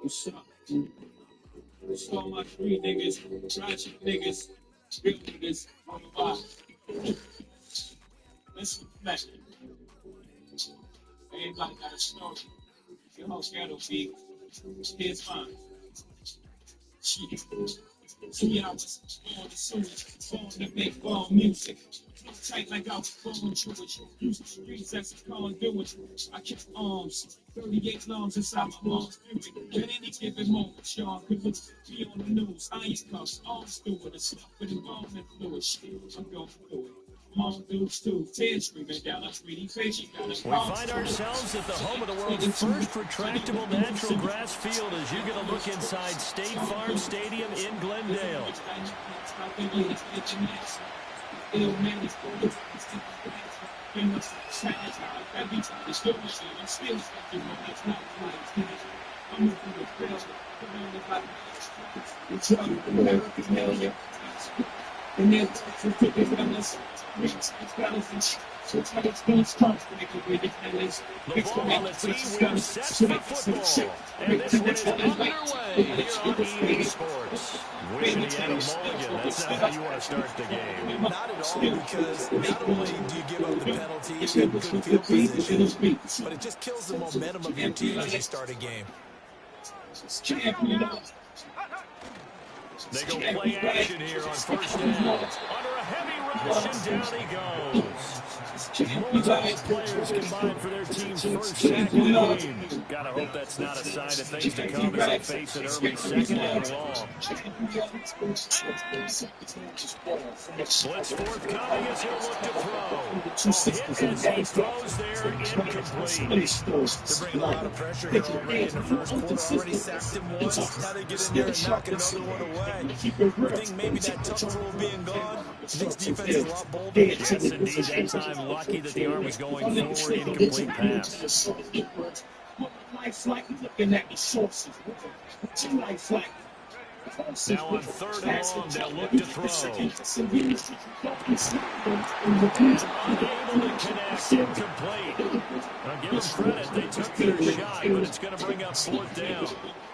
What's up? What's all my free niggas, ratchet niggas, real niggas on the block? Listen, man. Everybody got a story. Your whole ghetto beat. Here's mine. Shit. See, I was born to sewage, born to make bomb music. Tight like I was born Jewish. Use the streets as a conduit. I kept arms, 38 lungs inside my mom's spirit. At any given moment, y'all could look me on the news. Ice cuffs, arms through it, a stuff with embalming fluid. Shit, I'm going through it. Mom dudes too, tears streaming down a 3D face. We find ourselves at the home of the world's first retractable natural grass field as you get a look inside State Farm Stadium in Glendale. So it's been constantly with the fellas. The ball on the tee, we're set for football. And this one is underway here on EA Sports. Wishing he had a mulligan. That's not how you want to start the game. Not at all, because not only do you give up the penalty, you get good field position, but it just kills the momentum of your team as you start a game. They go play action here on first down. Under a heavy rush, and down he goes. Multiple players combined for their team's first sack of the game. Gotta hope that's not a sign of things to come as they face an early second and long. Blitz forthcoming as he'll look to throw. Hit as he throws there, incomplete. They're bringing a lot of pressure here already in the first quarter. Already sacked him once. Now they get in there and knock another one away. I think maybe that tunnel rule being gone makes defense a lot bolder. Yes, indeed. That time lucky that the arm was going forward. Incomplete pass. Now on third and long, they'll look to throw. Unable to connect, incomplete. Now give them credit, they took their shot, but it's going to bring up fourth down.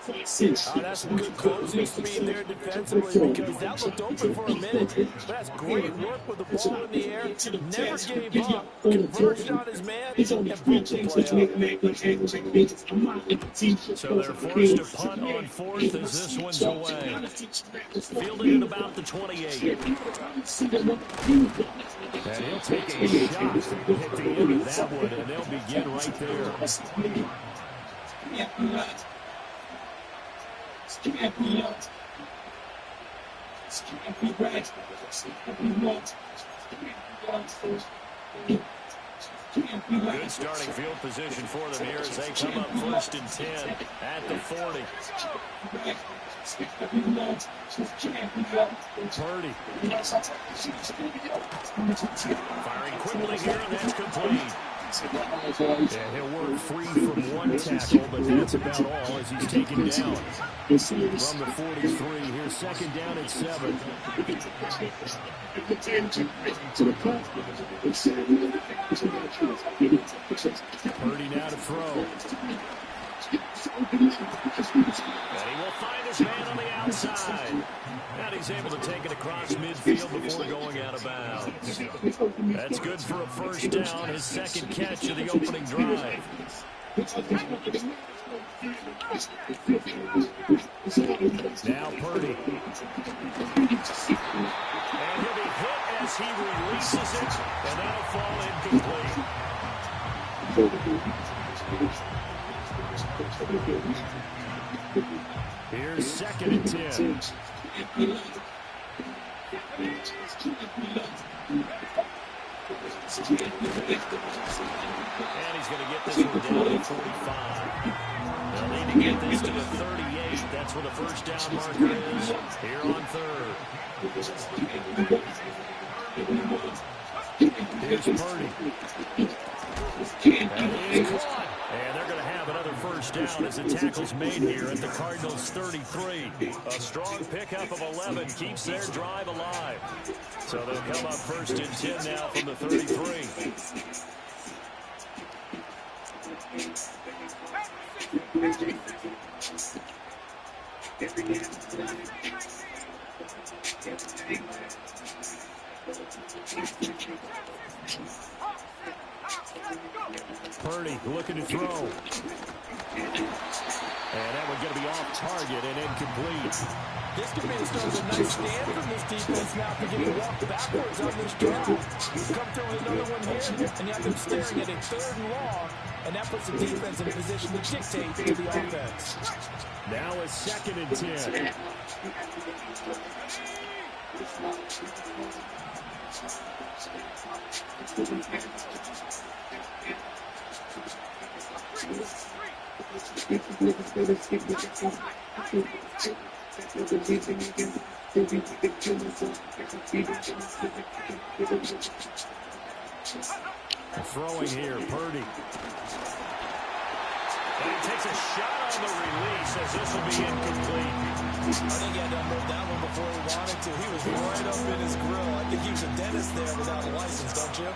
That's some good closing speed there defensively, because that looked open for a minute. But that's great work with the ball in the air. Never gave up. Converged on his man and broke the play. So they're forced to punt on fourth as this one's away. Fielded at about the 28. And he'll take a shot at the end of that one, and they'll begin right there. Good starting field position for them here as they come up first and 10 at the 40. Purdy. Firing quickly here, and that's complete. Yeah, he'll work free from one tackle, but that's about all as he's taken down from the 43. Here's second down at 7. Purdy now to throw. And he will find his man on the outside. And he's able to take it across midfield before going out of bounds. That's good for a first down, his second catch of the opening drive. Now Purdy. And he'll be hit as he releases it, and that'll fall incomplete. Here's second and 10. And he's going to get this one down to 45. They'll need to get this to the 38. That's where the first down marker is here on third. Here's Purdy. And he's caught. And they're going to have another first down as the tackle's made here at the Cardinals' 33. A strong pickup of 11 keeps their drive alive. So they'll come up first and 10 now from the 33. Purdy looking to throw. And that one going to be off target and incomplete. This could be the start of a nice stand from this defense now to get to walk backwards on this drive. Come through with another one here, and you have them staring at a 3rd and long, and that puts the defense in a position to dictate to the offense. Now a 2nd and 10. Throwing here, Purdy. And he takes a shot on the release as this will be incomplete. I think he had to unload that one before he wanted to. He was right up in his grill. I think he was a dentist there without a license, don't you?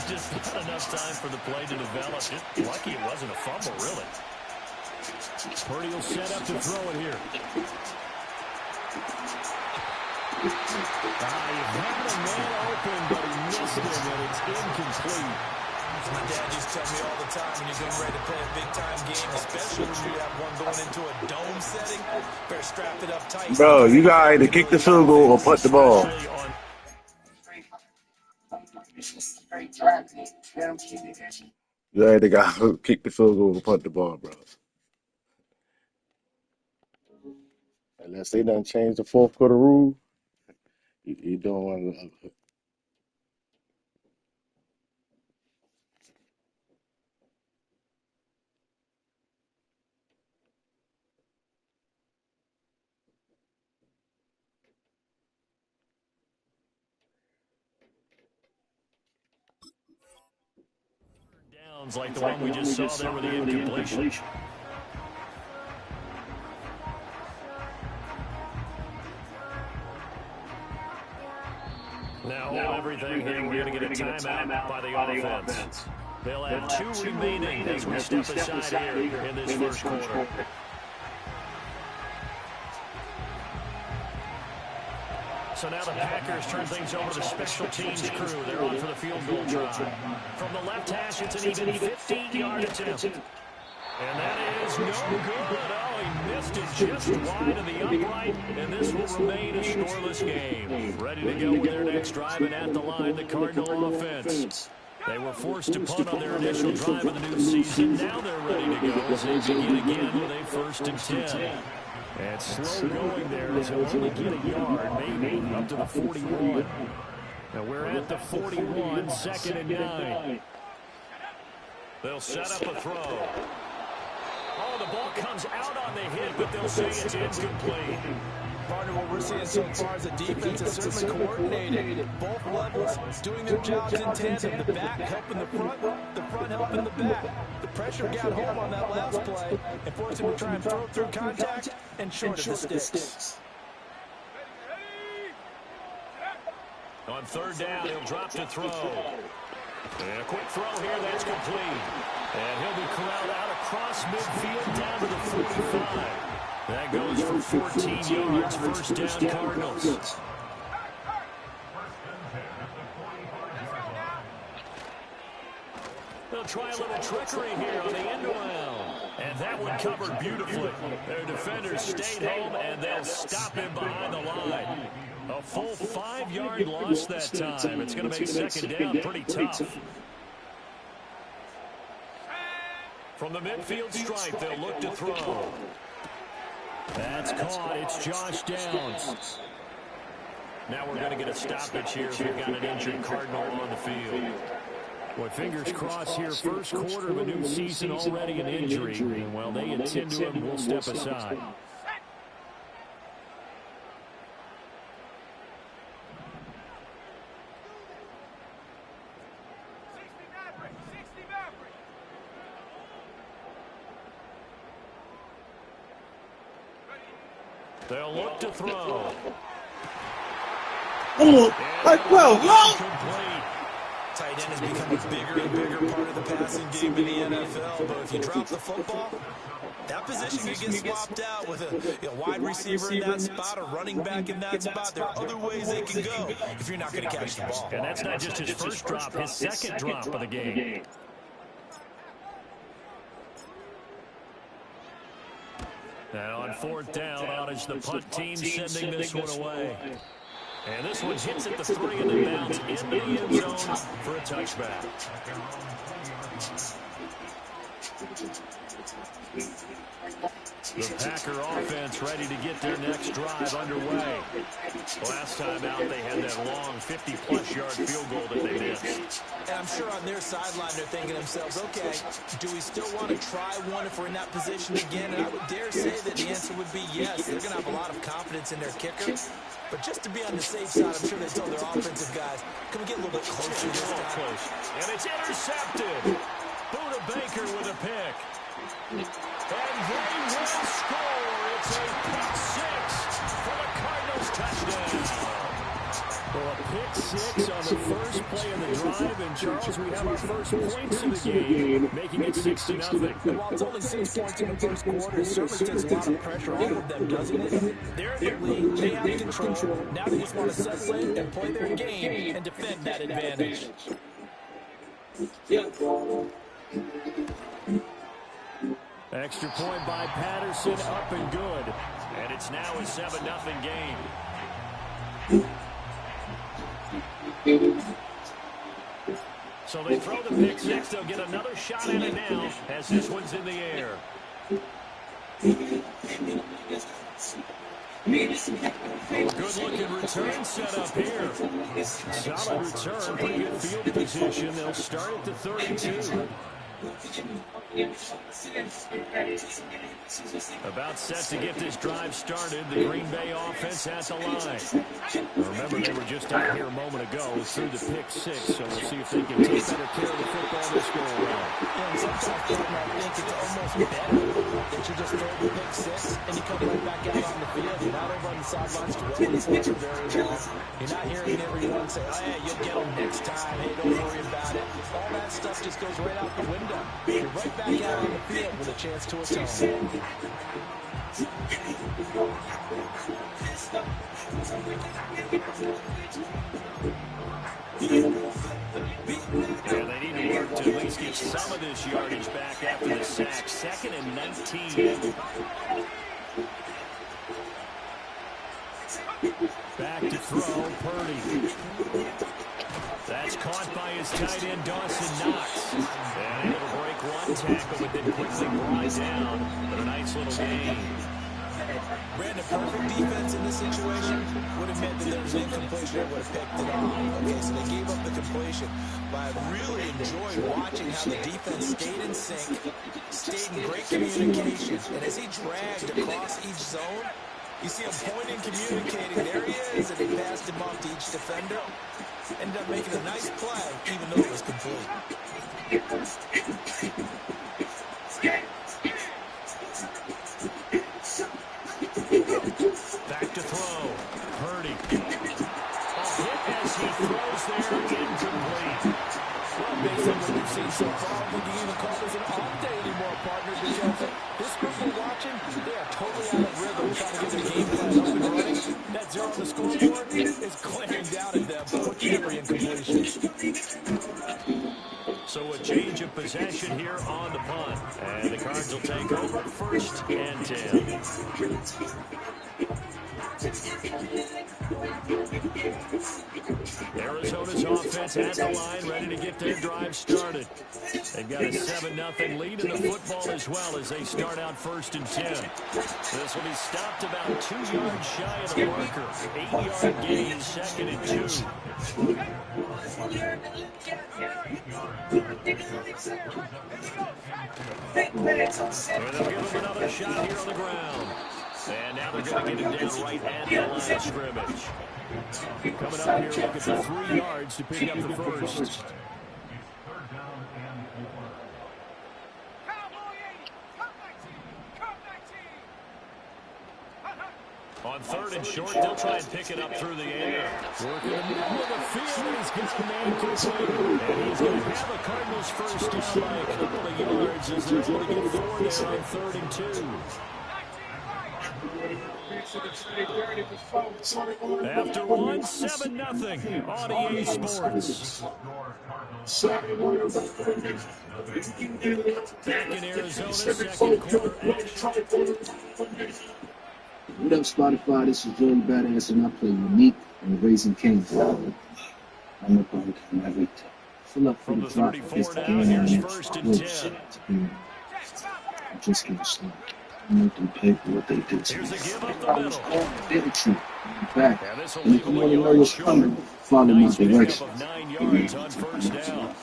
Just not enough time for the play to develop. Just lucky it wasn't a fumble, really. Purdy will set up to throw it here. He had a man open, but he missed him, and it's incomplete. My dad used to tell me all the time when you're getting ready to play a big-time game, especially when you have one going into a dome setting, better strap it up tight. Bro, you got to either kick the field goal or punt the ball. You either got to kick the field goal or punt the ball, bro. Unless they done change the 4th quarter rule, you don't want to. Downs like the one we just saw there with the incompletion. Now everything here, we're going to get a timeout by the offense. They'll have 2 remaining as we step aside here in this first quarter. So now the Packers turn things over to the special teams crew. They're on for the field goal try. From the left hash, it's an even 15-yard attempt. And that is no good. Oh, he missed it just wide of the upright, and this will remain a scoreless game. Ready to go with their next drive, and at the line, the Cardinal offense. They were forced to punt on their initial drive of the new season. Now they're ready to go as they begin again with a 1st and 10. And slow going there as he'll only get a yard, maybe up to the 41. Now we're at the 41, 2nd and 9. They'll set up a throw. Oh, the ball comes out on the hit, but they'll say it's incomplete. Partner, what we're seeing so far is the defense is certainly coordinated. Both levels doing their jobs in tandem. The back helping the front helping the back. The pressure got home on that last play and forced him to try and throw through contact and short of the sticks. On 3rd down, he'll drop to throw. And a quick throw here, that's complete. And he'll be corralled out across midfield down to the 45. That goes for 14 yards, 1st down Cardinals. They'll try a little trickery here on the end around. And that one covered beautifully. Their defenders stayed home, and they'll stop him behind the line. A full 5-yard loss that time. It's going to make 2nd down pretty tough. From the midfield stripe, they'll look to throw. That's caught. It's Josh Downs. Now we're going to get a stoppage here if we've got an injured Cardinal on the field. Boy, fingers crossed here. First quarter of a new season, already an injury. And while they attend to him, we'll step aside. They'll look to throw. Tight end has become a bigger and bigger part of the passing game in the NFL, but if you drop the football, That position can get swapped out with a wide receiver in that spot, a running back in that spot. There are other ways they can go if you're not going to catch the ball. And that's not just his first drop, his second drop of the game. Now on fourth down, on is the punt team sending this one away. And this one hits at the 3 and then bounds into the end zone for a touchback. The Packer offense ready to get their next drive underway. Last time out, they had that long 50-plus yard field goal that they missed. And I'm sure on their sideline they're thinking to themselves, okay, do we still want to try one if we're in that position again? And I would dare say that the answer would be yes. They're going to have a lot of confidence in their kicker. But just to be on the safe side, I'm sure they told their offensive guys, can we get a little bit closer this time? Close. And it's intercepted. Buda Baker with a pick. And they will score. It's a pick six for the Cardinals touchdown. Well, a pick six on the first play of the drive. And, Charles, we have our first points of the game, making it 6-0. And while it's only 6 points in the first quarter, it certainly takes a lot of pressure off of them, doesn't it? They're in the lead. They have control. Now they just want to settle in and play their game and defend that advantage. Extra point by Patterson, up and good. And it's now a 7-0 game. So they throw the pick six. They'll get another shot at it now as this one's in the air. Good-looking return set up here. Solid return, pretty good field position. They'll start at the 32. About set to get this drive started. The Green Bay offense at the line. Remember, they were just out here a moment ago through the pick six, so we'll see if they can take better care of the football this go around. And sometimes, I think it's almost better that you just throw the pick six and you come right back out on the field. You're not over on the sidelines dwelling for very long. You're not hearing everyone say, oh, yeah, you'll get them next time. Hey, don't worry about it. All that stuff just goes right out the window. You're right back out on the field with a chance to atone. Yeah, they need to work to at least get some of this yardage back after the sack. 2nd and 19. Back to throw, Purdy. That's caught by his tight end, Dawson Knox. And able to break one tackle, but then quickly brought down. But a nice little gain. Brandon, perfect defense in this situation would have meant that there was an incompletion that would have picked it off. Okay, so they gave up the completion. But I really enjoyed watching how the defense stayed in sync, stayed in great communication. And as he dragged across each zone, you see him pointing, communicating. There he is, and he passed him off to each defender. Ended up making a nice play, even though it was complete. Back to throw. Purdy. A hit as he throws there, incomplete. Well, based on what we've seen so far, I don't think you can even call this an off day anymore, partner, because this group we're watching, they are totally out of rhythm, trying to get their game plan up and running. That zero on the scoreboard is glaring down at them with every incompletion. So a change of possession here on the punt. And the Cards will take over 1st and 10. Arizona's offense at the line, ready to get their drive started. They've got a 7-0 lead in the football as well as they start out 1st and 10. This will be stopped about 2 yards shy of the marker. 8-yard gain, 2nd and 2. And they'll give him another shot here on the ground. And now they're going to get him down right at the line of scrimmage. Coming up here, look at the 3 yards to pick up the first. On 3rd and short, they'll try and pick it up through the air. Working the middle of the field, and he's got a man complete. And he's going to have a Cardinals first down by a couple of yards as they're able to get 4 there on 3rd and 2. After 1, 7-0 on EA Sports. Back in Arizona, second quarter action. What up, Spotify? This is Joey Badass, and I play Unique and Raising Cane's. I'm a bug from every time. Fill up for the drop. It's the game, here's and 1st and 10. I'm just gonna start. I want them to pay for what they did to me. Here's a give up the middle. They're true. I'm back. And this will And leave if you him want 1 to know yard what's short. coming, follow my Nice pickup direction. of 9 yards on 1st down.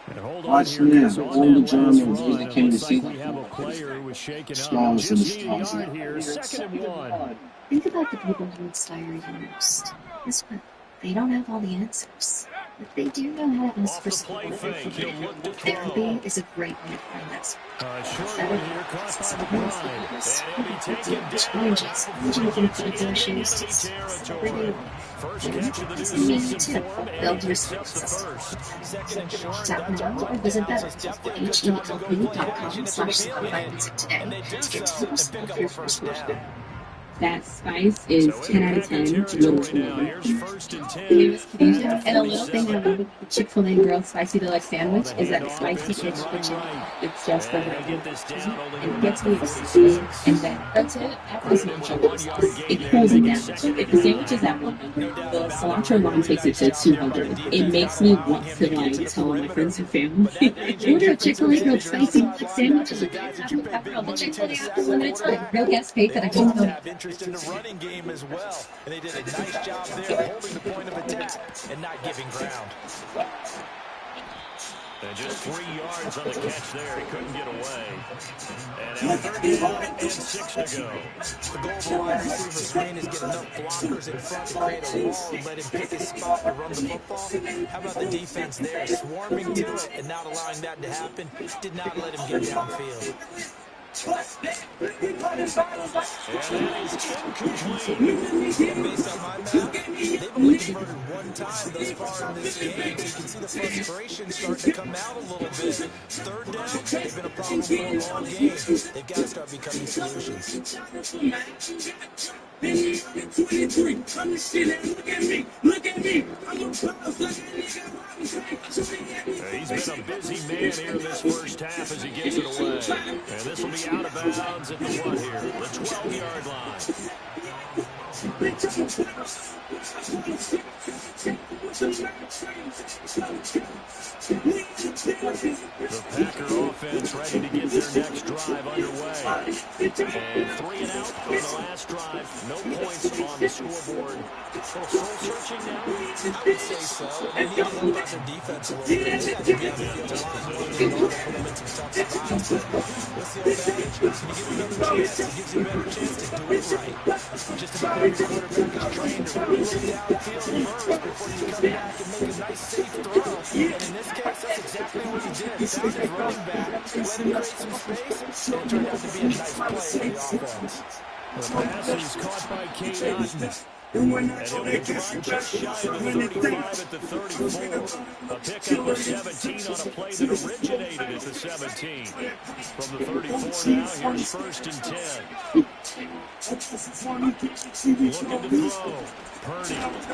And hold on Watch here, now. because The on only that German last really run, came it to looks see like we have a player who was shaken up. stars in the Just need a stars. yard here, 2nd and 1. Think about the people who inspire you most. This one, they don't have all the answers, but they do know how to ask Off for the play support. fake, he'll look to Therapy throw. is a great way to find that support. Short Better one here, caught by the sometimes pride. because And he'll be taken down. challenges. Before he gets Take into their shoes enemy to territory. First catch of the new so me season too. for him, and Build he your picks up the success. first. Second and short, Tap me that's a out or visit rundown, so it's better. definitely a good time to go play action hdlp.com/Spotify music today and they do to get so and tips pick of up your a first first down. That spice is So 10 out in of Packer 10, little territory to now. love. Here's 1st and 10. The name is Khadijah, At the and a little thing I 47. love with the Chick-fil-A Grilled Spicy Deluxe Sandwich The is that handoff, spicy Benson extra running chicken. right. It's just the And right he'll get this down, only and going it out gets to me excited. 46. And then that's it. After the Running with a sandwich, 1 yard gain it there, cools it make it down. 2nd If and the sandwich is 9. at 100, the cilantro lime takes it to 200. It makes me want to like tell my friends and family, order a Chick-fil-A Grilled Spicy Deluxe Sandwich and apple pepper on the Chick-fil-A app unlimited time. Real gas paid for the They also Chick-fil-A. have interest in the running game as well, and they did a nice job there holding the point of attack and not giving ground. And just 3 yards on the catch there. He couldn't get away. And now 3rd down and 6 to go. The goal of a wide receiver screen is get enough blockers in front to create a wall and let him pick his spot to run the football. How about the defense there, swarming to it and not allowing that to happen? Did not let him get downfield. And that is incomplete. Based on my math, they've only converted 1 time thus far in this game, so you can see the frustration starting to come out a little bit. 3rd down, they've been a problem for them all game. They've got to start becoming solutions. He's been a busy man here in this first half as he gets it away. And this will be out of bounds at the what here? The 12-yard line. The Packer offense ready to get their next drive underway. And 3 and out on the last drive. No points on the scoreboard. So soul searching now? I would say so. They need to help out their defense a little bit. They have to be on the field a lot more than they are to put them in some tough spots. What's the old adage? When you give another chance, it gives you a better chance to do it right. Just about every quarterback is trained to really look downfield first before you come back and make a nice safe throw. And in this case, that's exactly what he did. Found his running back, let him create some space, and it turned out to be a nice play for the offense. The pass is caught by Kate Otten. And he'll be brought just shy of the 35 at the 34. A pickup of 17 on a play that originated at the 17. From the 34 now, here's 1st and 10. Looking to throw. Purdy. And he'll be hit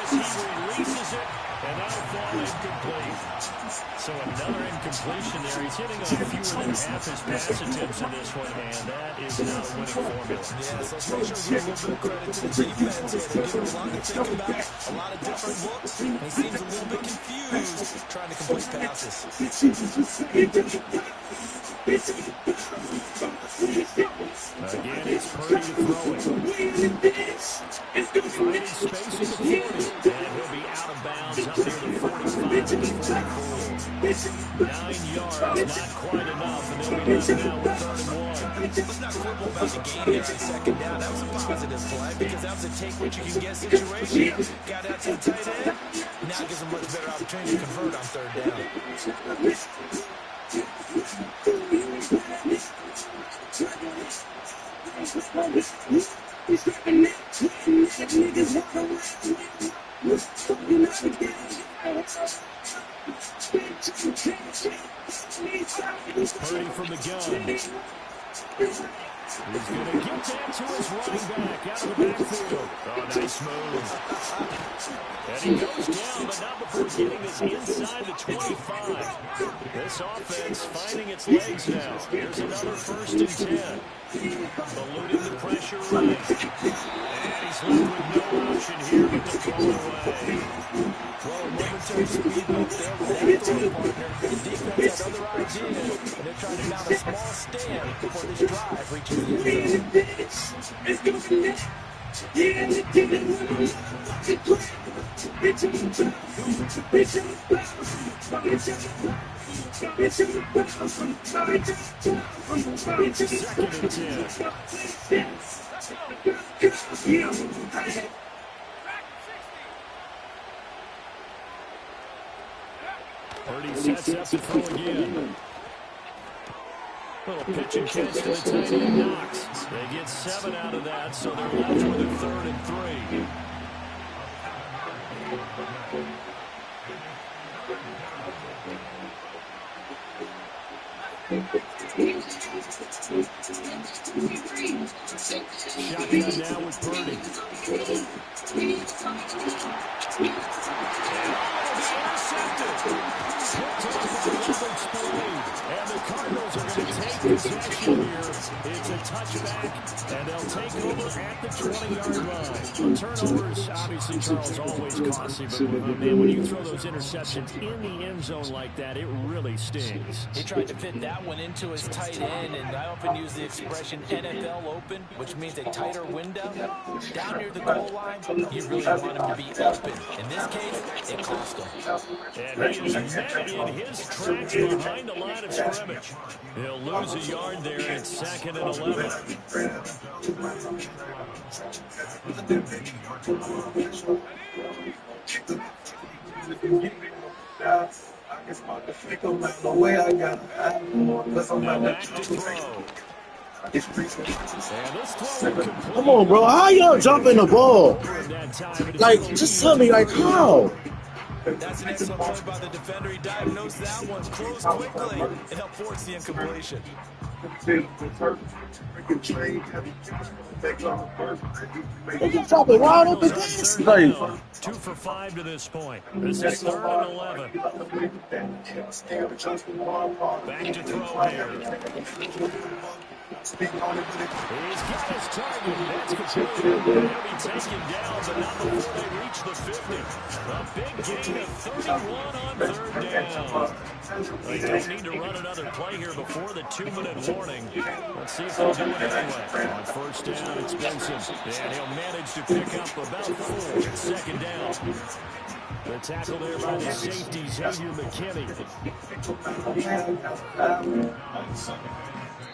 as he releases it, and that'll fall incomplete. So another incompletion there. He's hitting on fewer than half his pass attempts in this one, and that is not a winning formula. Yeah, so make sure you give a little bit of credit to the defense here. They give him a lot to think about, a lot of different looks, and he seems a little bit confused trying to complete passes. Again, it's Purdy to throw it. Finding space at the 40, and he'll be out of bounds up near the 45 to the 44. 9 yards, not quite enough, and they'll be left now with 3rd and 1. Let's not quibble about the game there in 2nd down. That was a positive play because that was a take what you can get situation. Got out to the tight end. Now it gives them a much better opportunity to convert on 3rd down. Purdy from the gun. He's going to get that to his running back out of the backfield. Oh, nice move. And he goes down, but not before getting this inside the 25. This offense finding its legs now. Here's another 1st and 10. Eluding the pressure right. And he's left with no option here but to throw it away. Well, a momentary speed bump there with that throw partner. The defense had other ideas, and they're trying to mount a small stand before this drive reaches the end zone. 2nd and 10. Purdy sets up to throw again. Little pitch and catch to the tight end, Knox. They get 7 out of that, so they're left with a 3rd and 3. Shotgun now with Purdy. And the Cardinals are going to take possession here. It's a touchback, and they'll take over at the 20-yard line. Turnovers, obviously, Charles, always costly, but man, when you throw those interceptions in the end zone like that, it really stings. He tried to fit that one into his tight end, and I often use the expression NFL open, which means a tighter window. Down near the goal line, you really want him to be open. In this case, it cost him. And he is met in his tracks behind the line of scrimmage. He'll lose a yard there, and it's 2nd and 11. Now back to throw. Come on, bro. How y'all jumping the ball? Like, just tell me, like, how? That's an excellent play by the defender. He diagnosed that one, closed quickly, and helped force the incompletion. They just drop it wide open pass. Like, 2 for 5 to this point. This is 3rd and 11. Back to throw here. He's got his target. That's completed. He'll be taken down, but not before they reach the 50. A big gain of 31 on 3rd down. They don't need to run another play here before the 2-minute warning. Let's see if they'll do it anyway. On 1st down, it's Benson. And he'll manage to pick up about 4. It's 2nd down. The tackle there by the safety, Xavier McKinney.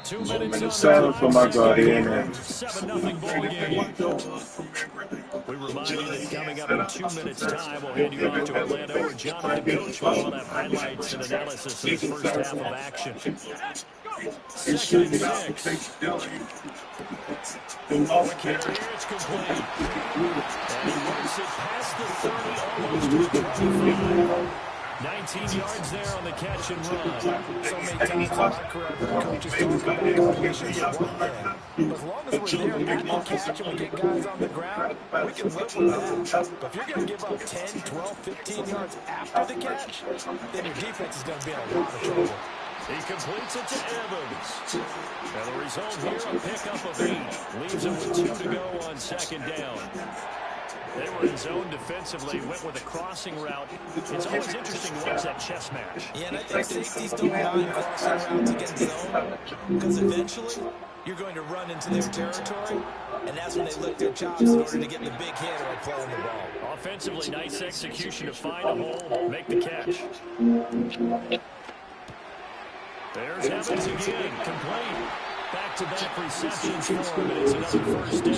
2 minutes on for my God, yeah, man. 7-0 ball game. We remind you that coming up in 2 minutes' time, we'll hand you off to Orlando where Jonathan Coach will have highlights and analysis of his first half of action. 2nd and 6. Carrier, it's complete. And he works it past the 30, almost to the 25. 19 yards there on the catch and run. So many times in my career, coaches talk about completions of one thing. But as long as we're there after the catch and we get guys on the ground, we can live with that. But if you're going to give up 10, 12, 15 yards after the catch, then your defense is going to be in a lot of trouble. He completes it to Evans. And the result here, a pickup of 8. Leaves him with 2 to go on 2nd down. They were in zone defensively, went with a crossing route. It's always interesting to watch that chess match. Yeah, and I think safeties don't mind crossing routes against zone, because eventually you're going to run into their territory, and that's when they lick their chops in order to get the big hit or play on the ball. Offensively, nice execution to find a hole, make the catch. There's Evans again, complete. Back-to-back receptions for him, and it's another first down.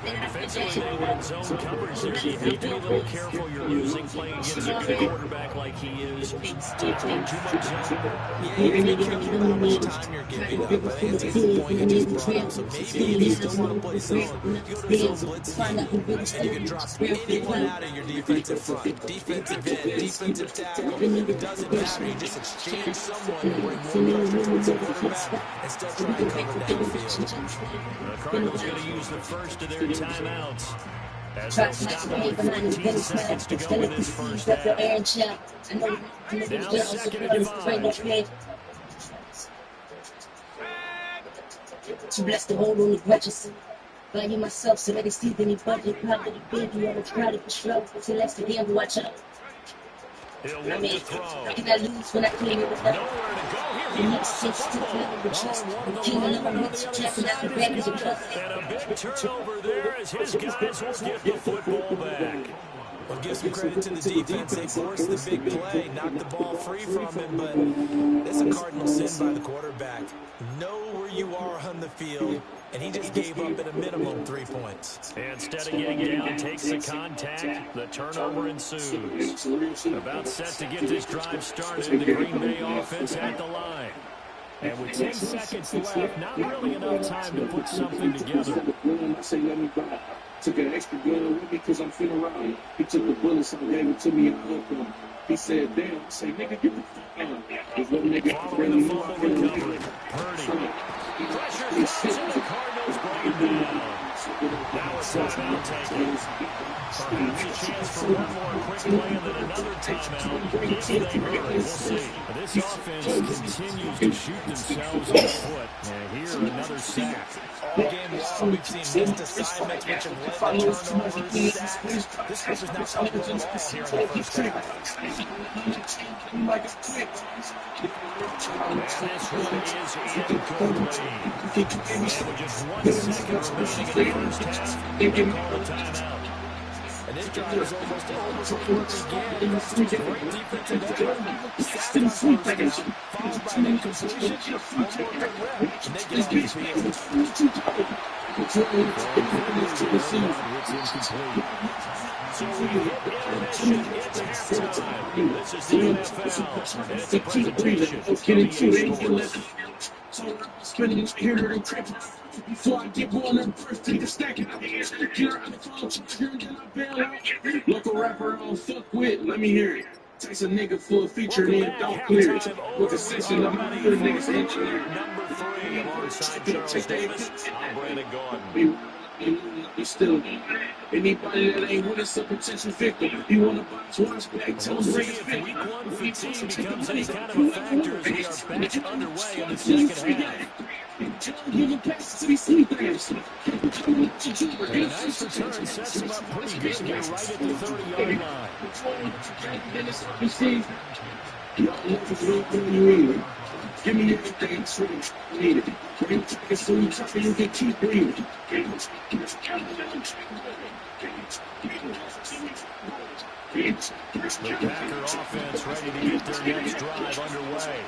Defensively, they went zone coverage there. You have to be a little careful you're using playing against a good quarterback like he is. Don't throw too much zone. Yeah, you have to be careful about how much time you're giving up. I think it's a good point you just brought up. So maybe if you still want to play zone, you go to a zone blitz again. And you can drop anyone out of your defensive front. Defensive end, defensive tackle. It doesn't matter. You just exchange someone to bring more pressure towards the quarterback and still try and cover downfield. The Cardinals going to use the first of their timeouts as they'll stop it with 14 seconds to go in this first half. Now 2nd and 5. To bless the whole on the righteous. Value myself so that they see any budget. Probably baby on the crowded for shrub. So let's the game watch out. He'll look to throw. Can I lose when I came in with Nowhere to go here. He lost the football. And a big turnover there as his guys will get the football back. Well, give some credit to the defense. They forced the big play, knocked the ball free from him, but it's a cardinal sin by the quarterback. Know where you are on the field, and he just gave up at a minimum 3 points. Instead of getting down, takes the contact. The turnover ensues. About set to get this drive started. The Green Bay offense at the line. And with 10 seconds left, not really enough time to put something together. Took an extra gun with me because I'm finna ride. He took the bullets and gave it to me and I hooked him. He said, damn. I say, nigga, get the fuck out. There's no nigga Following the fumble recovery. Purdy. Pressure comes and the Cardinals bring it down. Now a timeout taken. Perhaps a chance for one more quick play and then another timeout. If they hurry, we'll see. This offense continues to shoot themselves in the foot. And here, another sack. All game long, we've seen missed assignments, which have led to turnovers, sacks. This group is not playing well at all here in the first half. And this one is incomplete. And with just 1 second remaining in the first half, they call a timeout. And this drive is almost over again. Great defensive effort. Sack on first down, followed by an incompletion. One more good rep, and they get off the field. So we hit intermission. It's halftime. This is the NFL. And it's a presentation of EA Sports. So spinning here to the crib. Before I get born and birth, take a stack and I'm here to clear out the phone. Here and then I bail out. Local rapper I don't fuck with, let me hear it. Takes a nigga for a feature and then don't clear it. With the session of my good niggas engineer. Number 3 alongside Charles Davis. I'm Brandon Gordon. You still anybody that ain't with us a potential victim. You wanna box watch back, tell them bring it back. Week 1 fatigue becomes any kind of a factor as we are back underway in the second half. Give a pass to these sleepers. And a nice return sets him up pretty good here right at the 30-yard line. Give me everything, so you need it. Bring it to so you try you can keep breathing. The Packer offense ready to get their next drive underway.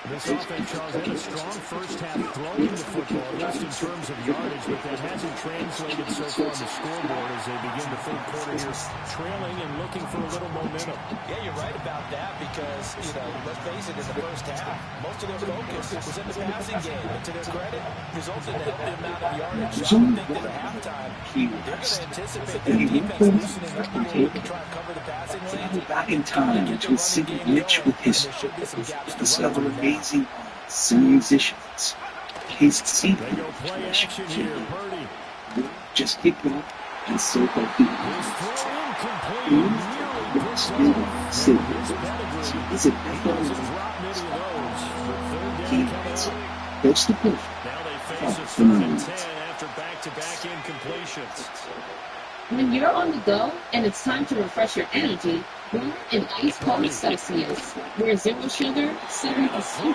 This offense, Charles, had a strong first half throwing the football, just in terms of yardage, but that hasn't translated so far on the scoreboard as they begin the third quarter here, trailing and looking for a little momentum. Yeah, you're right about that because, let's face it, in the first half, most of their focus was in the passing game. And to their credit, resulted in a healthy amount of yardage. So I would think that at halftime, they're going to anticipate their defense loosening up a little bit to try and cover the passing lane. Back in time to sit rich with history. Discover amazing musicians. His seat. They go play action here, Purdy. Just kick back and so His throw incomplete, nearly puts off. Is it He doesn't drop many of those, but third down coming up. that's the push? Now they face a 3rd and 10 after back-to-back incompletions. When you're on the go and it's time to refresh your energy, brew an ice cold Celsius, where 0 sugar, 70%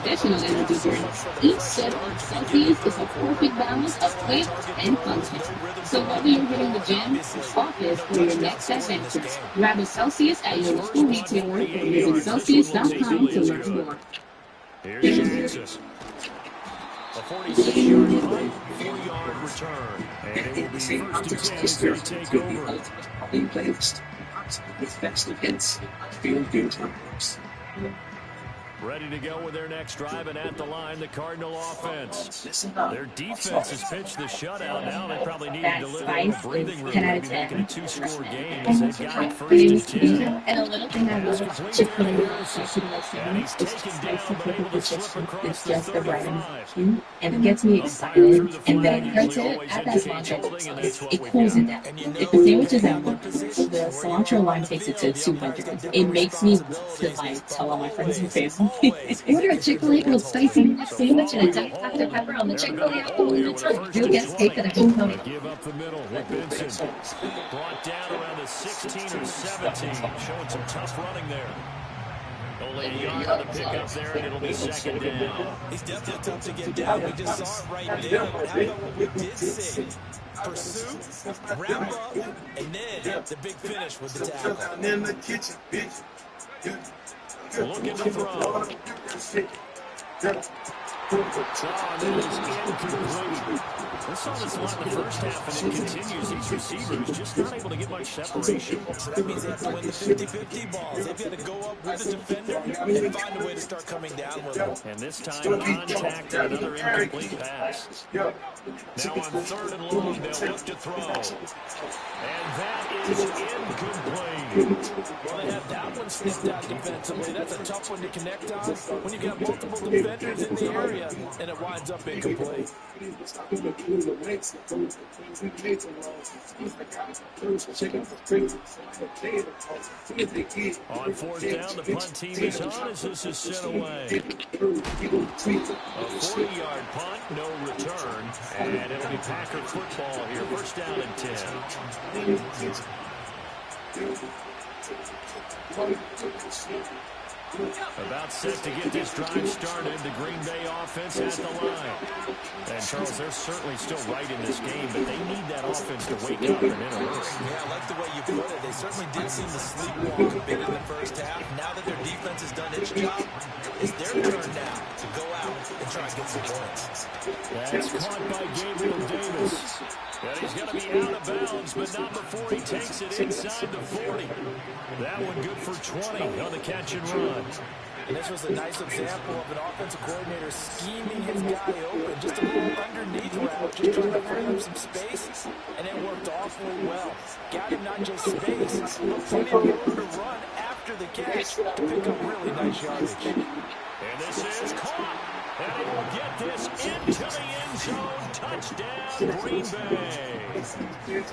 additional energy drink. Each sip of Celsius is a perfect balance of quick and function. So whether you're hitting the gym, office, or your next adventure, grab a Celsius at your local retailer or visit Celsius.com to learn Here's Jackson. A 46-yard punt, 4-yard return. And it will be first and 10 as they take over. Ready to go with their next drive, and at the line, the Cardinal offense. Their defense has pitched the shutout. Now they probably need to deliver a little breathing room, maybe make it a 2-score game as they've got it first and 10. And a little thing I love about Chick-fil-A And he's taken down, but able to slip across the 35. And it gets me excited. And then pro tip, add that cilantro. It cools it down. If the sandwich is out, the cilantro lime takes it to 200. It makes me want to like tell all my friends and family. Order a Chick-fil-A grilled spicy sandwich and a Diet Dr. Pepper on the Chick-fil-A app all the time. Real guests pay for the component. Give up the middle with Benson. Brought down around the 16 or 17. Showing some tough running there. Only a yard on the pickup there, and it'll be second down. He's definitely tough to get down. We just saw it right there. How about what we did see? Pursuit, wrap up, and then the big finish with the tackle. Looking to throw. That is incomplete. We saw this a lot in the first half, and it continues. These receivers just not able to get much separation. So that means they have to win the 50-50 balls. They've got to go up with the defender and find a way to start coming down with them. And this time, contact and another incomplete pass. Now on 3rd and long, they'll look to throw. And that is incomplete. Well, they have that one sniffed out defensively. That's a tough one to connect on when you got multiple defenders in the area, and it winds up incomplete. On 4th down, the punt team is on as this is sent away. A 40-yard punt, no return, and it'll be Packer football here. First down and 10. About set to get this drive started, the Green Bay offense at the line. And, Charles, they're certainly still right in this game, but they need that offense to wake up and in a hurry. Yeah, I like the way you put it. They certainly did seem to sleepwalk a bit in the first half. Now that their defense has done its job, it's their turn now to go out and try and get some points. That's caught by Gabriel Davis. And he's going to be out of bounds, but not before he takes it inside the 40. That one good for 20 on the catch and run. And this was a nice example of an offensive coordinator scheming his guy open. Just a little underneath route, just trying to free up some space, and it worked awfully well. Got him not just space, but plenty of room to run after the catch to pick up really nice yardage. And this is caught. And he will get this into the end zone. Touchdown, Green Bay.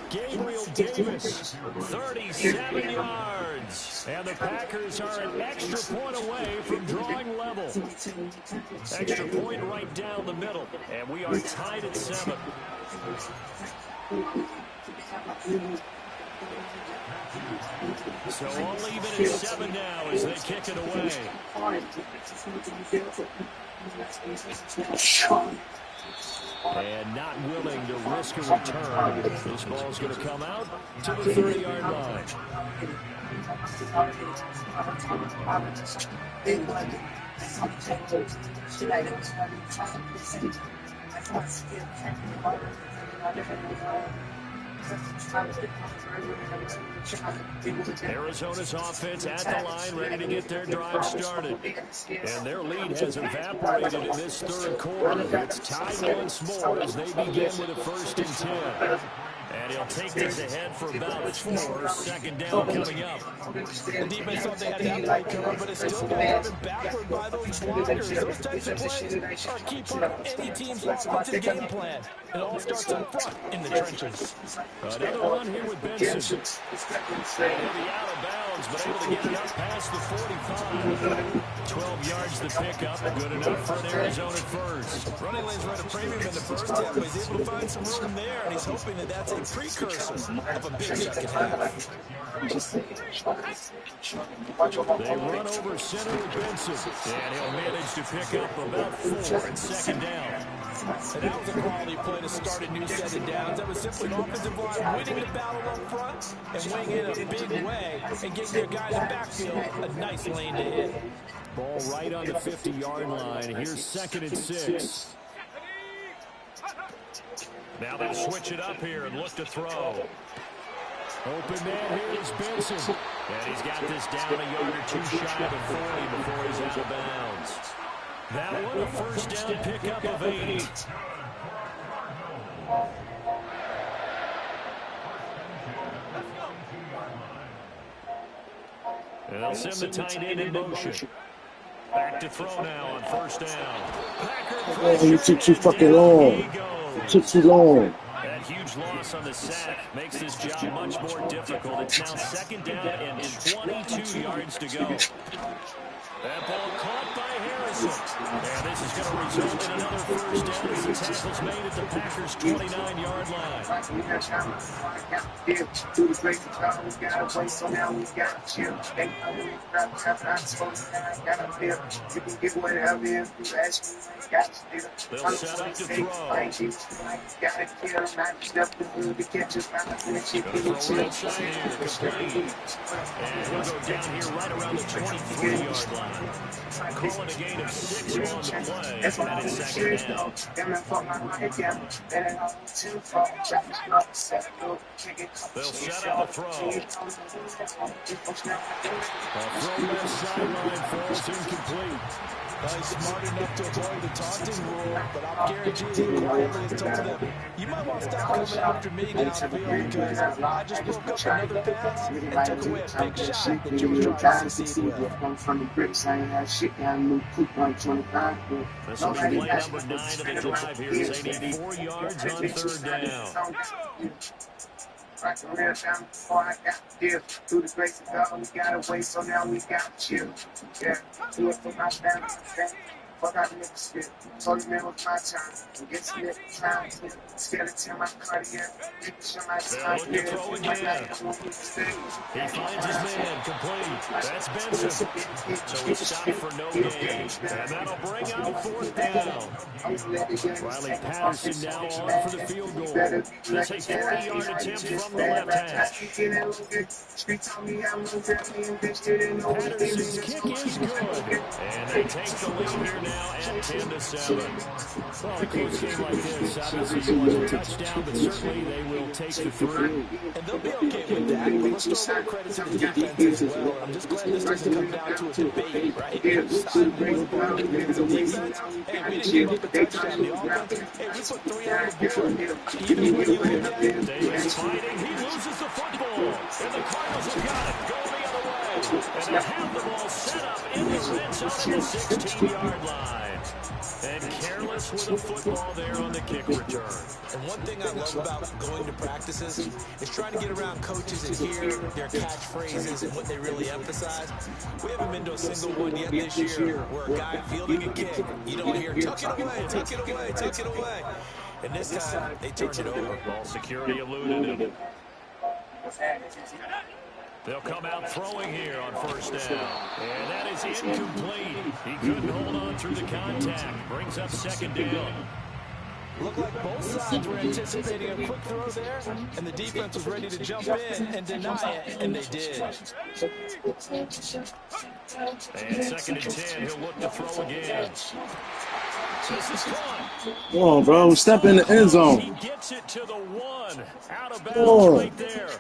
Gabriel Davis, 37 yards. And the Packers are an extra point away from drawing level. Extra point right down the middle. And we are tied at 7. So all even at 7 now as they kick it away. And not willing to risk a return. This ball's going to come out to the 30-yard line. Arizona's offense at the line, ready to get their drive started. And their lead has evaporated in this third quarter. It's tied once more as they begin with a 1st and 10. And he'll take this ahead for about 4. Second down coming up. The defense thought they had that play covered, but it's still driven backward by those blockers. Those types of plays are a key part of any team's offensive game plan. It all starts up front in the trenches. Another run here with Benson. And he'll be out of bounds, but able to get it up past the 45. 12 yards to pick up. Good enough for an Arizona first. Running lanes were at a premium in the first half, but he's able to find some room there, and he's hoping that that's a precursor of a big second half. They run over center with Benson, and he'll manage to pick up about 4 and second down. And that was a quality play to start a new set of downs. That was simply an offensive line winning the battle up front and winning it a big way and getting their guy in the backfield a nice lane to hit. Ball right on the 50-yard line. Here's 2nd and 6. Now they'll switch it up here and look to throw. Open man here is Benson. And he's got this down a yard or two shy of the 40 before he's out of bounds. That one a first down pickup of 8. And they'll send the tight end in motion. Back to throw now on first down. Oh, you took too fucking long. It took too long. That huge loss on the sack makes this job much more difficult. It's now 2nd down and 22 yards to go. That ball caught by Harrison. And this is going to result in another first down as the tackle's made at the Packers' 29-yard line. They'll set up to throw. Going to throw it inside here, complete. And he'll go down here right around the 23-yard line. Calling a gain of 6 on the play. That is 2nd down. They'll set out a throw. A throw left sideline falls incomplete. He's smart enough to avoid the taunting rule, but I'm guaranteeing he quietly has told them, you might want to stop coming after me downfield because I just broke up another pass and took away a big shot that you were trying to succeed with. This will be play number 9 of the drive here as they need 4 yards on 3rd down. Right around down before I got there. Through the grace of God, we got away, so now we got chill. Yeah, do it for my family. Fuck out niggas spit. Told him it was my time. Get some niggas time. Skeleton my cardiac. They'll look to throw again. He finds his man complete. That's Benson. So he stopped for no gain. And that'll bring out 4th down. Riley Patterson now on for the field goal. That's a 40-yard attempt from the left hash. Patterson's kick is good. And they take the lead here now at 10-7. Well, a close game like this, obviously you want a touchdown, but certainly they will take the 3. And they'll be okay with that. But let's throw their credit to the defense as well. I'm just glad this doesn't come down to a debate, right? Because the defense, hey, we didn't give up a touchdown. The offense, hey, we put 3 on the board. Even when you win that game, Davis fighting, he loses the football. And the Cardinals have got it. Go the other way. And they have the ball set up in the red zone at the 16-yard line. And careless with the football there on the kick return. And one thing I love about going to practices is trying to get around coaches and hear their catchphrases and what they really emphasize. We haven't been to a single one yet this year where a guy fielding a kick, you don't hear, tuck it away, tuck it away, tuck it away. And this time, they turned it over. Ball security eluded him. They'll come out throwing here on first down. And that is incomplete. He couldn't hold on through the contact. Brings up 2nd down. Looked like both sides were anticipating a quick throw there, and the defense was ready to jump in and deny it, and they did. And 2nd and 10, he'll look to throw again. This is caught. Come on, bro. Step in the end zone. He gets it to the 1. Out of bounds right there.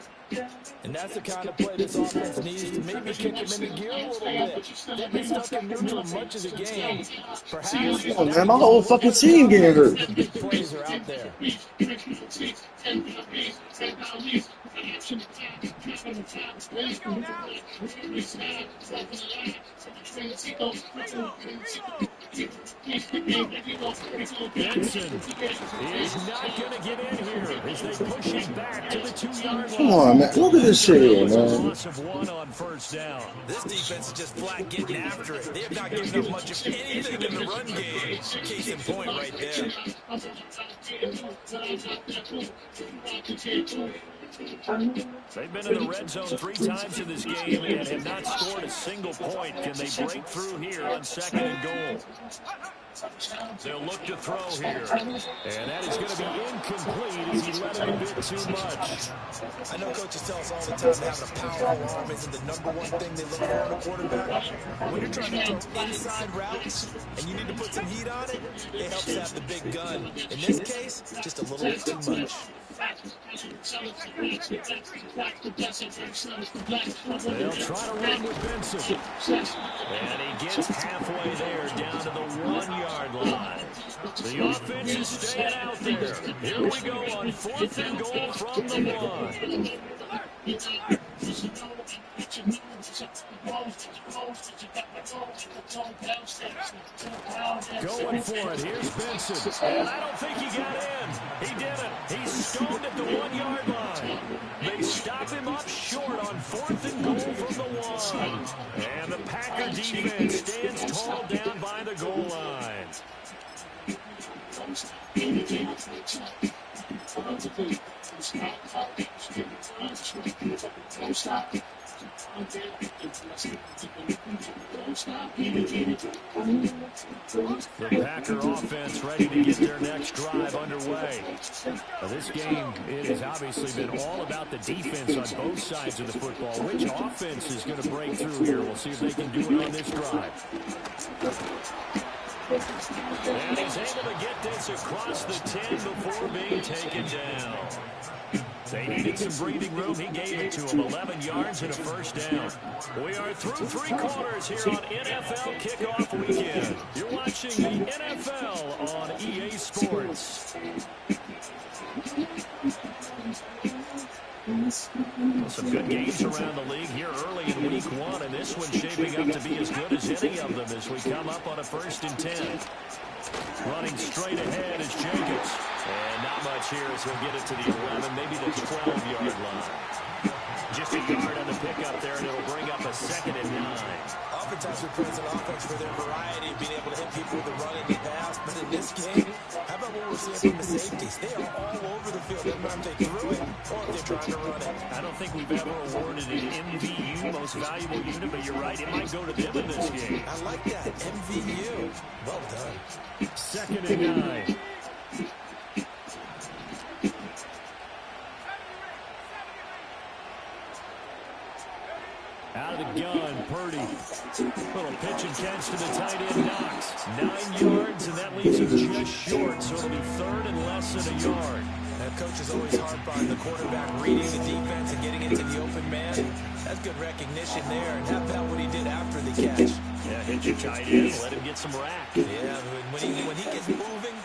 And that's the kind of play this offense needs to maybe kick him into gear a little bit. They've been stuck in neutral much of the game. Perhaps, Oh, man, my whole fucking team getting hurt. big plays are out there. Benson is not going to get in here as they push him back to the 2-yard line. Come on, man. Look at this shit here, man. Loss of 1 on first down. This defense is just flat getting after it. They have not given up much of anything in the run game. Case in point right there. They've been in the red zone 3 times in this game and have not scored a single point. Can they break through here on 2nd and goal? They'll look to throw here. And that is going to be incomplete as he let it a bit too much. I know coaches tell us all the time that having a powerful arm isn't the #1 thing they look for in a quarterback. When you're trying to throw inside routes and you need to put some heat on it, it helps to have the big gun. In this case, just a little bit too much. They'll try to run with Benson. And he gets halfway there, down to the 1-yard line. The offense is staying out there. Here we go on 4th and goal from the 1. Going for it. Here's Benson. And I don't think he got in. He didn't. He's stoned at the 1-yard line. They stop him up short on 4th and goal from the 1. And the Packer defense stands tall down by the goal line. The Packer offense ready to get their next drive underway. Now this game, it has obviously been all about the defense on both sides of the football. Which offense is going to break through here? We'll see if they can do it on this drive. And he's able to get this across the 10 before being taken down. They needed some breathing room. He gave it to him. 11 yards and a first down. We are through 3 quarters here on NFL Kickoff Weekend. You're watching the NFL on EA Sports. Well, some good games around the league here early in week 1, and this one's shaping up to be as good as any of them as we come up on a 1st and 10. Running straight ahead is Jacobs. And not much here as he'll get it to the 11, maybe the 12-yard line. Just a yard on the pickup there, and it'll bring up a 2nd and 9. Oftentimes we praise an offense for their variety of being able to hit people with the run and the pass. But in this game, how about what we're seeing from the safeties? They are all over the field, no matter if they threw it or if they're trying to run it. I don't think we've ever awarded an MVU, most valuable unit, but you're right, it might go to them in this game. I like that, MVU. Well done. 2nd and 9. Out of the gun, Purdy. Little pitch and catch to the tight end, Knox. 9 yards, and that leaves him just short, so it'll be 3rd and less than a yard. Now, coach is always harp on the quarterback reading the defense and getting into the open man. That's good recognition there, and how about what he did after the catch? Yeah, hit your tight end, let him get some rack. Yeah, when he gets moving,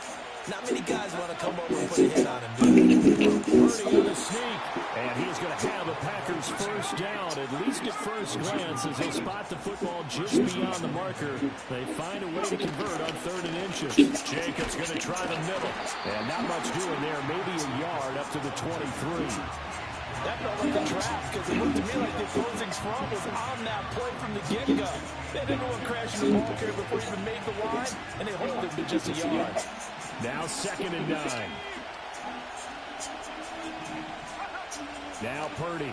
not many guys want to come over and put a hit on him, dude. Purdy on a sneak, and he's going to have the Packers first down, at least at first glance, as they spot the football just beyond the marker. They find a way to convert on 3rd and inches. Jacobs going to try the middle, and not much doing there, maybe a yard up to the 23. That felt like a trap because it looked to me like the opposing front was on that play from the get-go. They didn't want to crash in the ball carrier before he even made the line, and they hold him to just a yard. Now 2nd and 9. Now Purdy.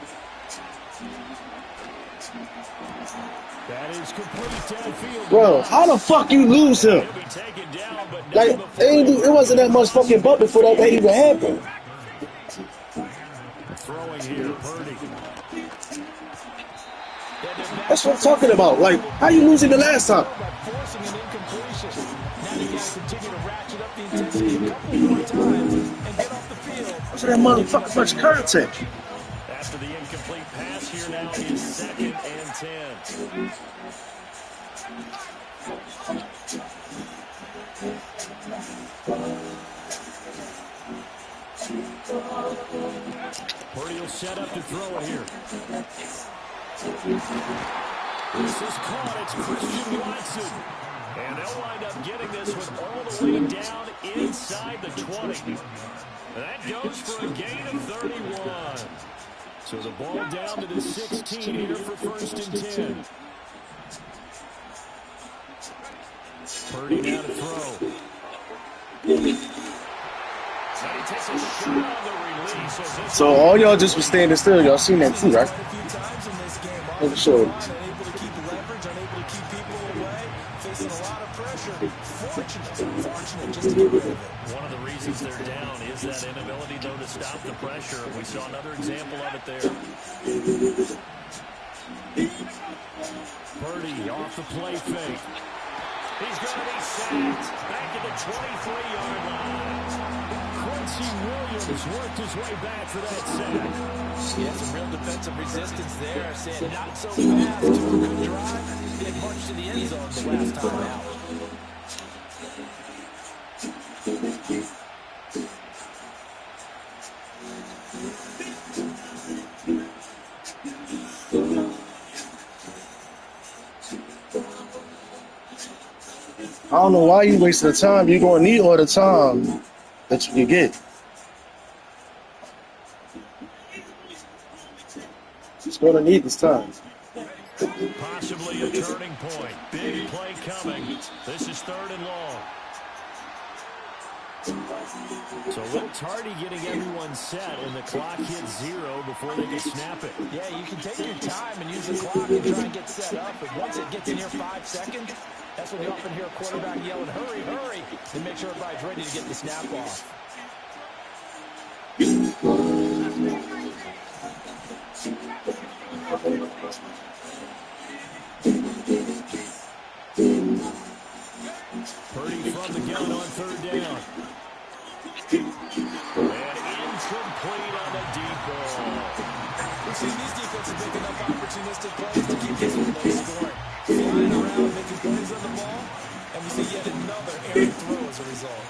That is complete downfield. Bro, how the fuck you lose him? He'll be taken down, but Like, it wasn't that much fucking butt before that even happened. Throwing here, Purdy. That's what I'm talking about. Like, how you losing the last time? Forcing an incompletion. Now you got to continue to ratchet up the intensity a couple more times and get off the field. What's that motherfucking much contact? After the incomplete pass, here now is 2nd and 10. Purdy will set up to throw it here. This is caught. It's Christian Watson. And they'll wind up getting this one all the way down inside the 20. That goes for a gain of 31. So the ball down to the 16 here for 1st and 10. Purdy now to throw. And he takes a shot on the release. As this So all y'all just was standing still. Y'all seen that too, right? Quite a few times in this game. Let me Off show the you. line, unable to keep leverage, unable to keep people away, facing a lot of pressure. Fortunate just to get rid of it. One of the reasons they're down is that inability, though, to stop the pressure. We saw another example of it there. Purdy off the play fake. He's going to be sacked back at the 23-yard line. Quincy Williams worked his way back for that sack. Yeah, some real defensive resistance there. Saying not so fast to a good drive. They had marched to the end zone the last time out. I don't know why you wasting the time. You're gonna need all the time that you can get. Just gonna need this time. Possibly a turning point. Big play coming. This is 3rd and long. So a little tardy getting everyone set, and the clock hits 0 before they can snap it. Yeah, you can take your time and use the clock and try and get set up, but once it gets near 5 seconds, that's when you often hear a quarterback yelling, hurry, hurry, and make sure everybody's ready to get the snap off. Purdy from the gun on 3rd down. And incomplete on the deep ball. We've seen these defenses making up opportunistic plays to keep this one low scoring. Flying around, making plays on the ball, and we see yet another errant throw as a result.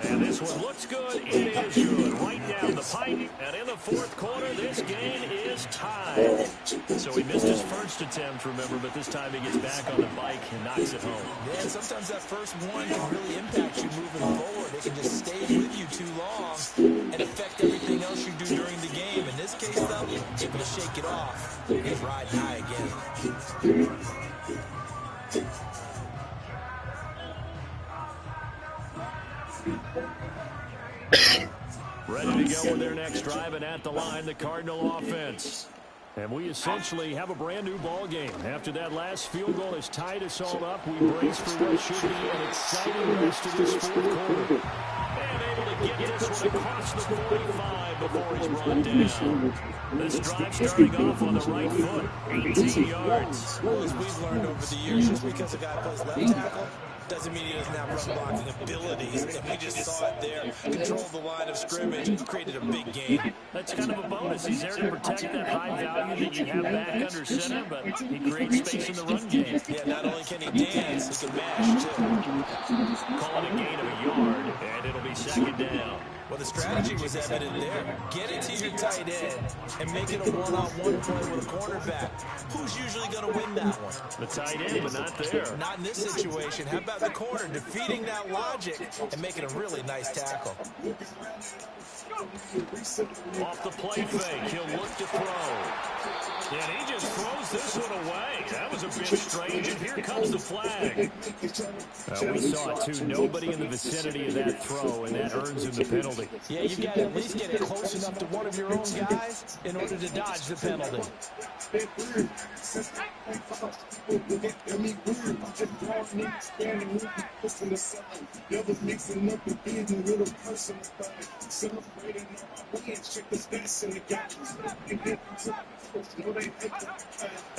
And this one looks good. It is good. Right down the pipe. And in the 4th quarter, this game is tied. So he missed his first attempt, remember, but this time he gets back on the bike and knocks it home. Yeah, and sometimes that first one can really impact you moving forward. It can just stay with you too long and affect everything else you do during the game. In this case, though, able to shake it off. He's riding high again. Ready to go with their next drive, and at the line, the Cardinal offense. And we essentially have a brand-new ball game. After that last field goal has tied us all up, we brace for what should be an exciting rest of this 4th quarter. And able to get this one across the 45 before he's brought down. This drive starting off on the right foot, 18 yards. Well, as we've learned over the years, just because a guy plays left tackle doesn't mean he doesn't have run blocking abilities. And we just saw it there. Controlled the line of scrimmage and created a big gain. That's kind of a bonus. He's there to protect that high value that you have back under center, but he creates space in the run game. Yeah, not only can he dance, he can mash, too. Calling a gain of a yard, and it'll be 2nd down. Well, the strategy was evident there. Get it to your tight end and make it a one-on-one play with a cornerback. Who's usually going to win that one? The tight end, but not there. Not in this situation. How about the corner defeating that logic and making a really nice tackle? Off the play fake, he'll look to throw. And he just throws this one away. That was a bit strange, and here comes the flag. We saw it, too. Nobody in the vicinity of that throw, and that earns him the penalty. Yeah, you've got to at least get it close enough to one of your own guys in order to dodge the penalty.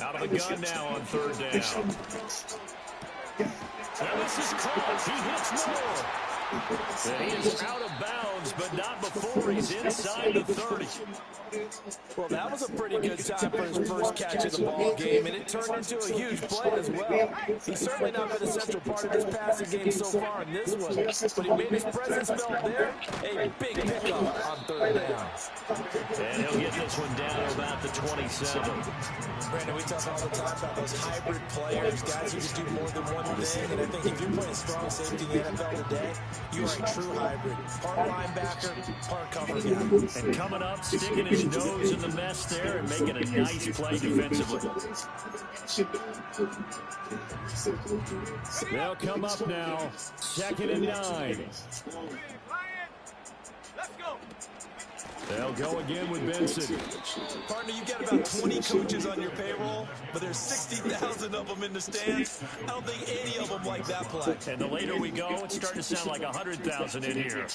Out of the gun now on 3rd down. And this is caught. He hits more. And he is out of bounds, but not before he's inside the 30. Well, that was a pretty good time for his first catch of the ball game, and it turned into a huge play as well. He's certainly not been a central part of this passing game so far in this one, but he made his presence felt there. A big pickup on 3rd down. And he'll get this one down to about the 27. Brandon, we talk all the time about those hybrid players, guys who can do more than one thing, and I think if you're playing strong safety in the NFL today, You are a true hybrid. Part linebacker, part cover guy. And coming up, sticking his nose in the mess there and making a nice play defensively. They'll come up now, 2nd and 9. They'll go again with Benson. Partner, you got about 20 coaches on your payroll, but there's 60,000 of them in the stands. I don't think any of them like that play. And the later we go, it's starting to sound like 100,000 in here.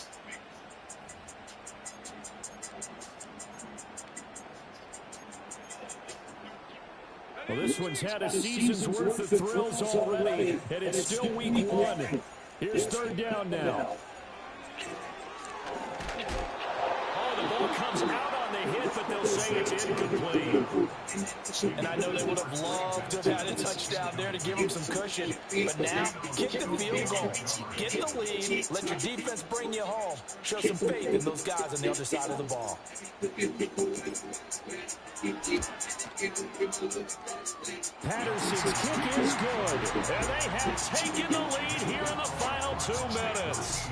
Well, this one's had a season's worth of thrills already, and it's still week 1. Here's 3rd down now. Oh, the ball comes out on the hit, but they'll say it's incomplete. And I know they would have loved to have had a touchdown there to give them some cushion. But now, kick the field goal. Get the lead. Let your defense bring you home. Show some faith in those guys on the other side of the ball. Patterson's kick is good. And they have taken the lead here in the final 2 minutes.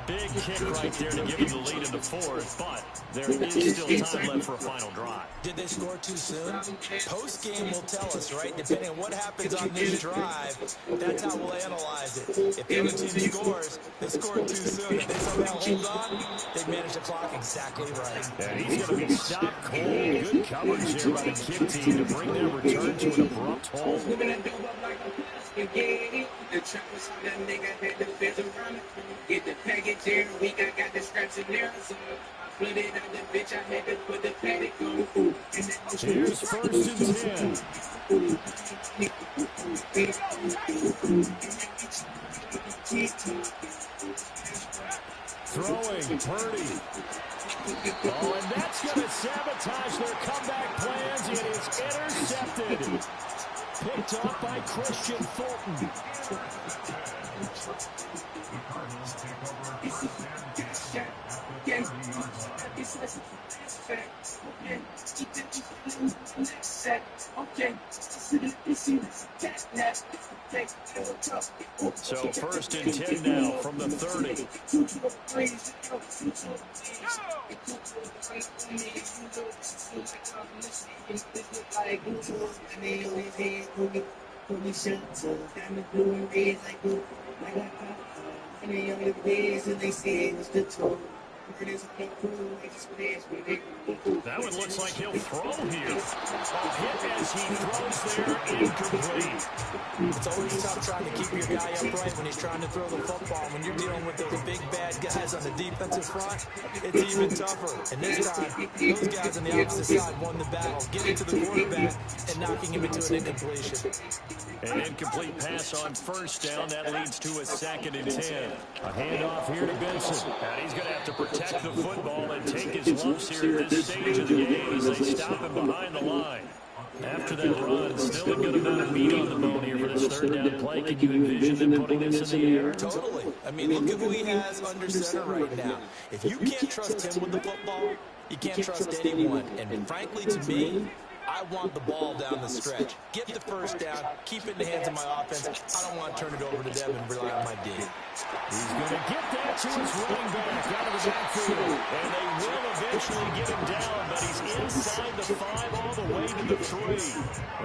Big kick right there to give them the lead in the 4th, but there is still time left for a final drive. Did they score too soon? Post-game will tell us, right? Depending on what happens on this drive, that's how we'll analyze it. If the other team scores, they scored too soon. If they somehow hold on, they've managed the clock exactly right. And he's going to be stopped cold. Good coverage there by the kick team to bring their return to an abrupt halt. Get the package here, we got the scraps in there, so I put it on the bitch, I had to put the paddock on. Here's 1st and 10. Throwing, Purdy. Oh, and that's going to sabotage their comeback plans. It is intercepted. Picked off by Christian Fulton. So 1st and 10 now from the 30. That one looks like he'll throw here. A hit as he throws there, incomplete. It's always tough trying to keep your guy upright when he's trying to throw the football. When you're dealing with those big bad guys on the defensive front, it's even tougher. And this time, those guys on the opposite side won the battle, getting to the quarterback and knocking him into an incompletion. An incomplete pass on 1st down. That leads to a 2nd and 10. A handoff here to Benson. And he's going to have to protect the football and take his lumps here at this stage of the game as they stop him behind the line. After that run, still a good amount of meat on the bone here for this 3rd down play. Can you envision them putting this in the air? Totally. I mean, look at who he has under center right now. If you can't trust him with the football, you can't trust anyone. And frankly, to me, I want the ball down the stretch. Get the 1st down, keep it in the hands of my offense. I don't want to turn it over to them and rely on my D. He's going to get that to his running back out of the backfield. And they will eventually get him down, but he's inside the 5 all the way to the 3.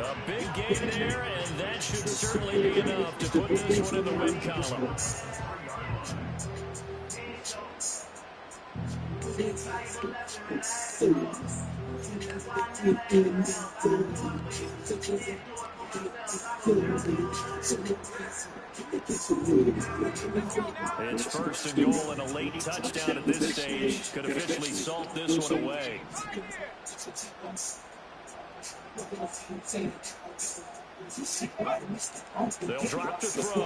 A big gain there, and that should certainly be enough to put this one in the win column. It's 1st and goal and a late touchdown at this stage could officially salt this one away. They'll drop the throw.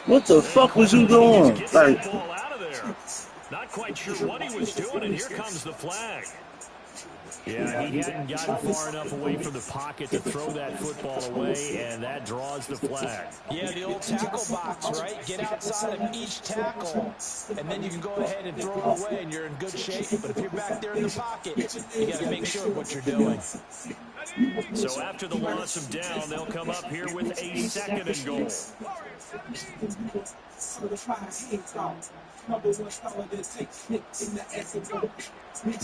What the fuck was you doing? Like, Ball out of there. Not quite sure what he was doing, and here comes the flag. Yeah, he hadn't gotten far enough away from the pocket to throw that football away, and that draws the flag. Yeah, the old tackle box, right? Get outside of each tackle, and then you can go ahead and throw it away, and you're in good shape. But if you're back there in the pocket, you got to make sure what you're doing. So after the loss of down, they'll come up here with a 2nd and goal.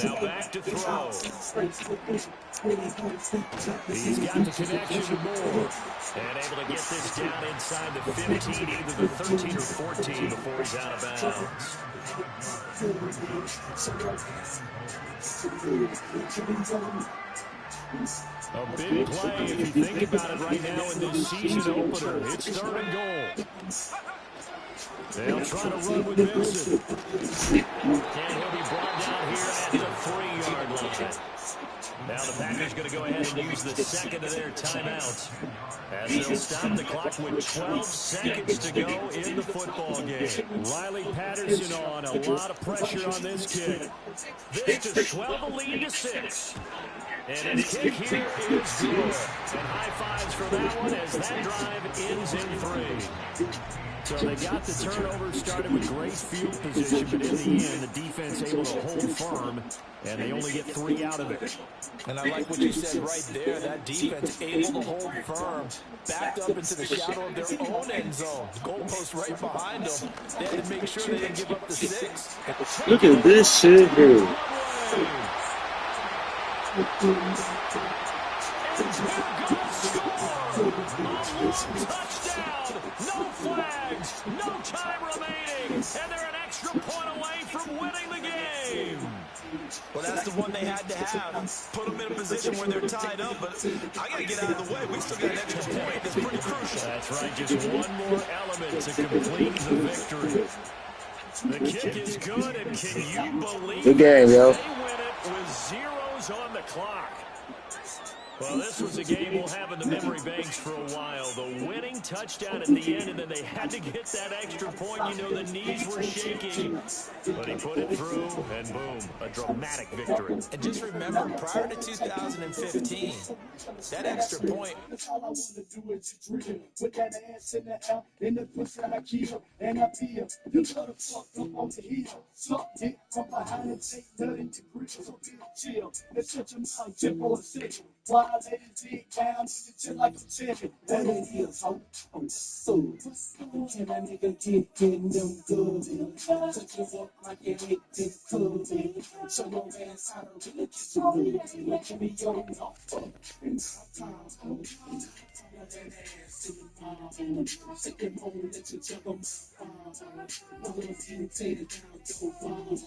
Now back to throw. He's got the connection to Moore. And able to get this down inside the 15, either the 13 or 14 before he's out of bounds. A big play if you think about it right now in this season opener. It's 3rd and goal. They'll try to run with Vincent. And he'll be brought down here at the 3-yard line. Now the Packers going to go ahead and use the 2nd of their timeouts, as they'll stop the clock with 12 seconds to go in the football game. Riley Patterson on, a lot of pressure on this kick. This to swell the lead to 6. And his kick here is good. And high fives for that one as that drive ends in 3. So they got the turnover, started with great field position, but in the end, the defense able to hold firm, and they only get 3 out of it. And I like what you said right there. That defense able to hold firm, backed up into the shadow of their own end zone. Goalpost right behind them. They had to make sure they didn't give up the 6. Look at this shit here. Touchdown! No flags, no time remaining, and they're an extra point away from winning the game. Well, that's the one they had to have. Put them in a position where they're tied up, but I got to get out of the way. We still got an extra point. That's pretty crucial. That's right, just one more element to complete the victory. The kick is good, and can you believe Good game, yo. they win it with zeros on the clock? Well, this was a game we'll have in the memory banks for a while. The winning touchdown at the end, and then they had to get that extra point. You know, the knees were shaking. But he put it through, and boom, a dramatic victory. And just remember, prior to 2015, that extra point. Why let it dig down until like I'm 10? What it is, I'm so. Can a nigga get in them good? Touch your walk like you hate it good. Show your ass how to really get to it. Give me your offer. And sometimes I'm that ass in the mom. Take him home, let you jump on my farm. My little team take it down your farm.